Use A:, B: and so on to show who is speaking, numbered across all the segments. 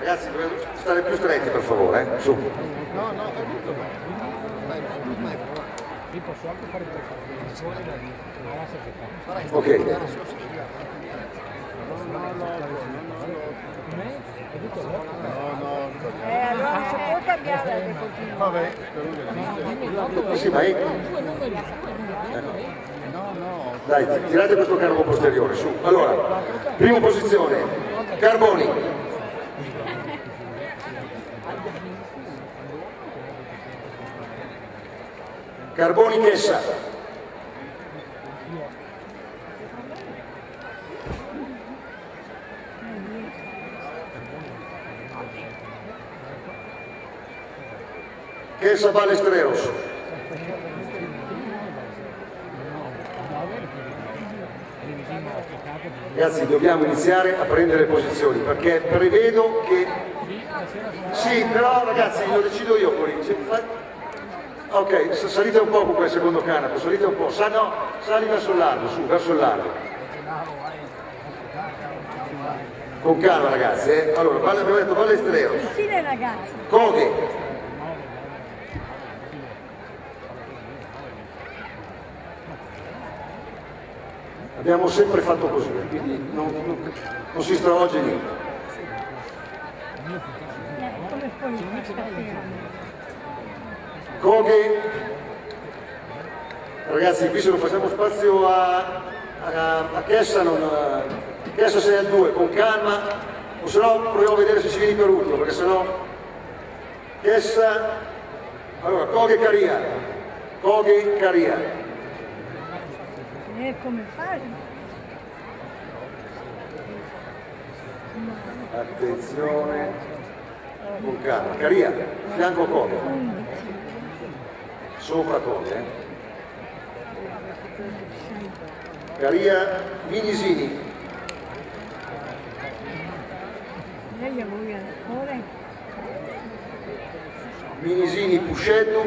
A: Ragazzi, dovete stare più stretti per favore, su.
B: No, no, è tutto bene. Io posso anche fare il
A: Ok.
C: Allora si può cambiare.
B: Vabbè,
A: Sì, ma dai, tirate questo carbone posteriore, su. Allora, prima posizione, Carboni. Carboni Chessa. Chessa Balestreros. Ragazzi, dobbiamo iniziare a prendere posizioni perché prevedo che... Sì, però ragazzi, lo decido io poi. Ok, salite un po' con quel secondo canapo, salite un po'. No, sali verso il largo, su, verso il largo. Con calma ragazzi, eh. Allora, abbiamo detto Balestreros.
C: Vicine ragazzi.
A: Coghe. Abbiamo sempre fatto così, quindi non si stravolge niente.
C: Come politica stasera.
A: Coghe, ragazzi, qui se non facciamo spazio a Chessa, Chessa 6 a 2, con calma, o se no proviamo a vedere se ci vieni per ultimo, perché se no Chessa, allora Coghe Caria, Coghe Caria.
C: Come fare?
A: Attenzione, con calma, Caria, fianco Coghe, sopra Coghe, Caria, Minisini.
C: Lei a voi ancora?
A: Minisini, Puscetto,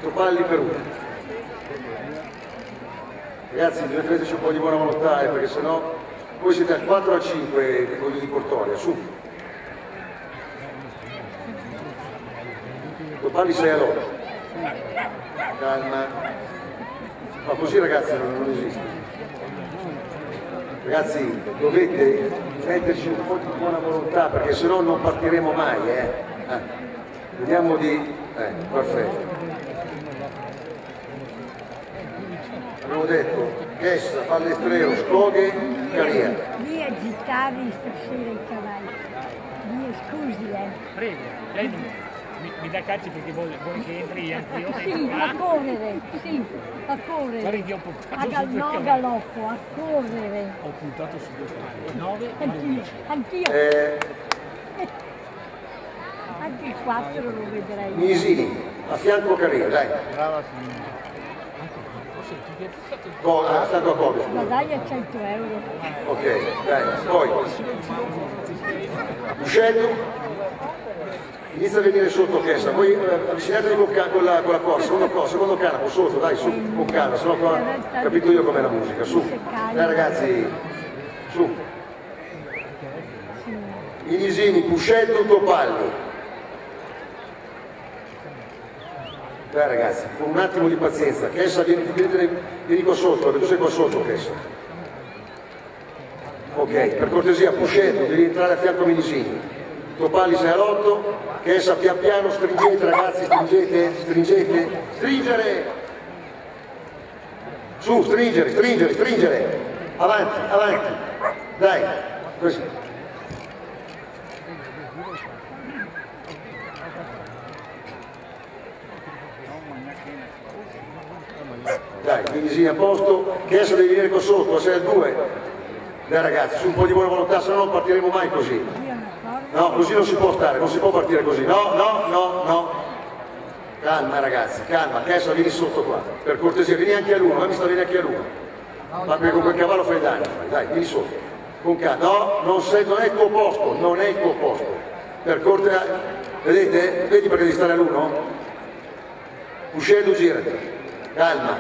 A: Topalli per uno. Ragazzi, dovete metterci un po' di buona volontà, perché sennò voi siete al 4 a 5 con di Portoria, su. Topalli 6 all'8. Calma. Ma così ragazzi non esiste. Ragazzi, dovete metterci un po' di buona volontà, perché sennò non partiremo mai, Vediamo di... perfetto. Abbiamo detto Chessa, Balestreros, Coghe, Caria.
C: Via gittare stasera i cavalli. Via, scusi,
B: Prego, lei mi dà cazzi perché vuole che entri anche io.
C: Sì, a correre, sì, a correre.
B: Guarda che ho puntato
C: No, galoppo, a correre.
B: Ho puntato su 2 cavalli, 9 e
C: Anch'io,
B: 12.
C: anch'io. Anche il 4 lo vedrei.
A: Minisini, a fianco Caria, dai.
B: Brava signora.
A: A fianco a Coghe.
C: Ma dai a 100 euro.
A: Ok, dai, poi. Puscetto. Inizia a venire sotto Chessa, poi avvicinatevi con la corsa, secondo canapo, sotto, dai, su, con calma, sennò qua ho capito io com'è la musica, su. Dai ragazzi, su. Minisini, Puscetto, Topalli. Dai ragazzi, con un attimo di pazienza, Chessa vieni qua sotto, perché tu sei qua sotto Chessa. Ok, per cortesia, Puscetto, devi entrare a fianco a Minisini. Topalli 6 all'8, Chessa pian piano, stringete ragazzi, stringete, stringere! Su, stringere, avanti, dai, così. Dai, Minisini a posto, Chessa devi venire qua sotto, 6 a 2. Dai ragazzi, su un po' di buona volontà, se no non partiremo mai così. No, così non si può stare, non si può partire così. No. Calma ragazzi, calma, Chessa vieni sotto qua. Per cortesia, vieni anche a l'uno, ma mi sta venendo anche a l'uno. Ma perché con quel cavallo fai danni, dai, vieni sotto. Con calma. No, non è il tuo posto, non è il tuo posto. Per cortesia, vedete? Vedi perché devi stare all'uno? Uscendo, girati. Calma.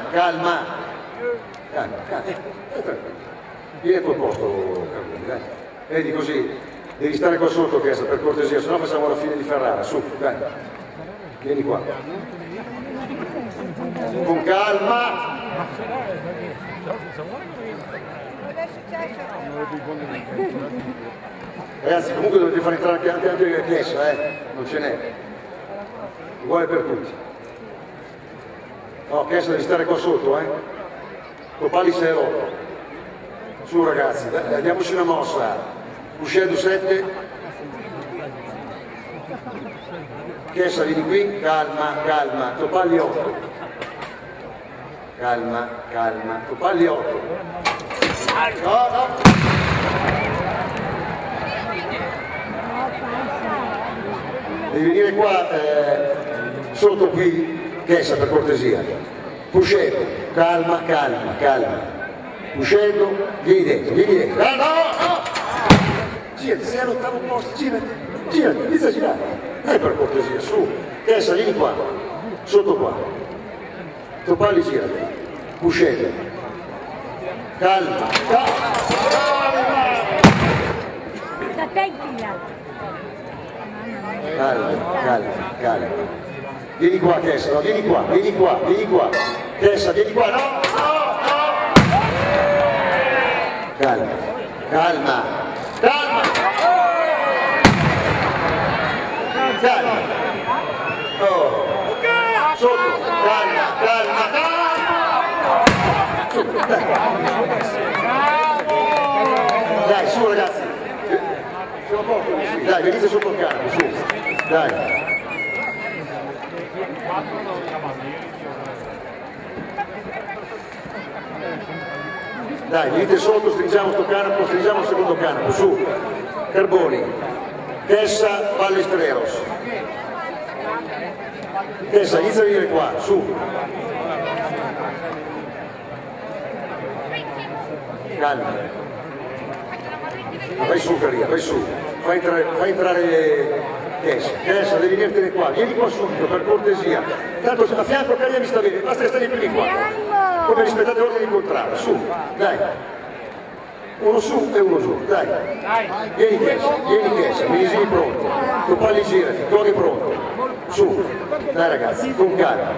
A: Vieni al tuo posto, Carboni, dai. Vedi così, Devi stare qua sotto, Chiesa, per cortesia, sennò facciamo la fine di Ferrara. Su, dai. Vieni qua. Con calma. Ragazzi, comunque dovete far entrare anche Chiesa, non ce n'è. Uguale per tutti. No, Chiesa devi stare qua sotto, Topali 6-8. Su ragazzi, diamoci una mossa. Uscendo 7. Chiesa, vieni qui, calma, calma. Topali 8. Calma, calma. Topali 8. No, no. Devi venire qua sotto qui, Chiesa, per cortesia. Puscendo, calma, calma, calma. Puscendo, vieni dentro, vieni dentro. No, no, no! Girati, sei all'ottavo posto, girati, girati, inizia a girare. Per cortesia, su. Chiesa, vieni qua, sotto qua. Topali, girati. Puscendo. Calma, calma.
C: Attenti là.
A: Calma, calma, calma. Vieni qua, Chiesa, no, vieni qua, vieni qua, vieni qua. Chiesa, vieni qua, no, no, no. Calma, calma, calma. Calma. Oh. Sotto, calma, calma, calma. Sotto, dai. Dai, su ragazzi. Siamo a posto, sì. Dai, venite sotto il campo, su. Dai. Dai, venite sotto, stringiamo sto canapro, stringiamo il secondo canapro, su. Carboni. Tessa, Ballesteros. Tessa, inizia a venire qua, su. Calma. Vai su Caria, vai su. Fai entrare Chiesa. Chiesa, devi venirtene qua. Vieni qua subito, per cortesia. Tanto a fianco Caria mi sta bene, basta che stai primi qua. Come rispettate l'ordine di contrario, su, dai. Uno su e uno giù, dai. Vieni Chiesa, Minisini pronto. Topali girati, Tori pronto. Su, dai ragazzi, con calma,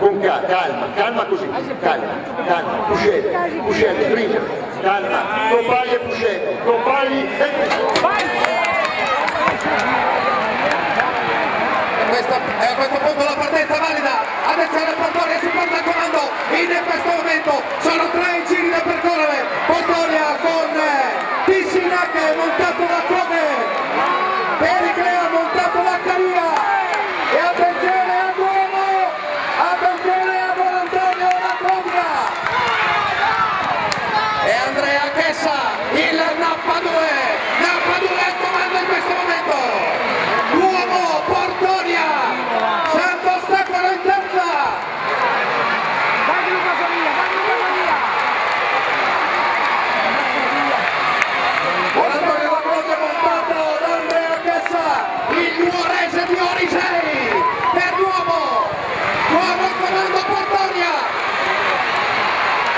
A: calma così, calma, Puscetto, stringere. Calma, Topali e Puscetto, Topali e
D: a questo punto la partenza valida, attenzione Portoria si porta al comando, in questo momento sono 3 giri da percorrere, Portoria con Piscina che è montato da Code, Periclea ha montato da Caria e attenzione a Duomo, attenzione a Buon Antonio da Cobia e Andrea Chessa, il Nappa 2 al comando in questo momento. Duomo, Portoria, Santo Stefano in terza. Buon Antonio da Cobia montato da Andrea Chessa, il nuorese di Orisei per Duomo. Duomo al comando Portoria.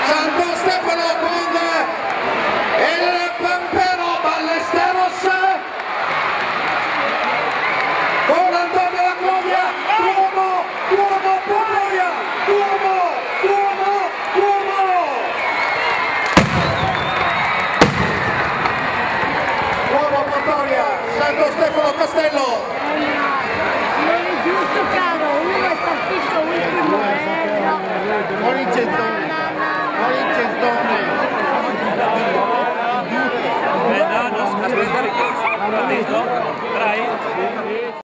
D: Santo Stefano con il Pampero Ballesteros. Buon Antonio da Cobia, Duomo, Portoria, Duomo. Duomo, Portoria, Santo Stefano Castello.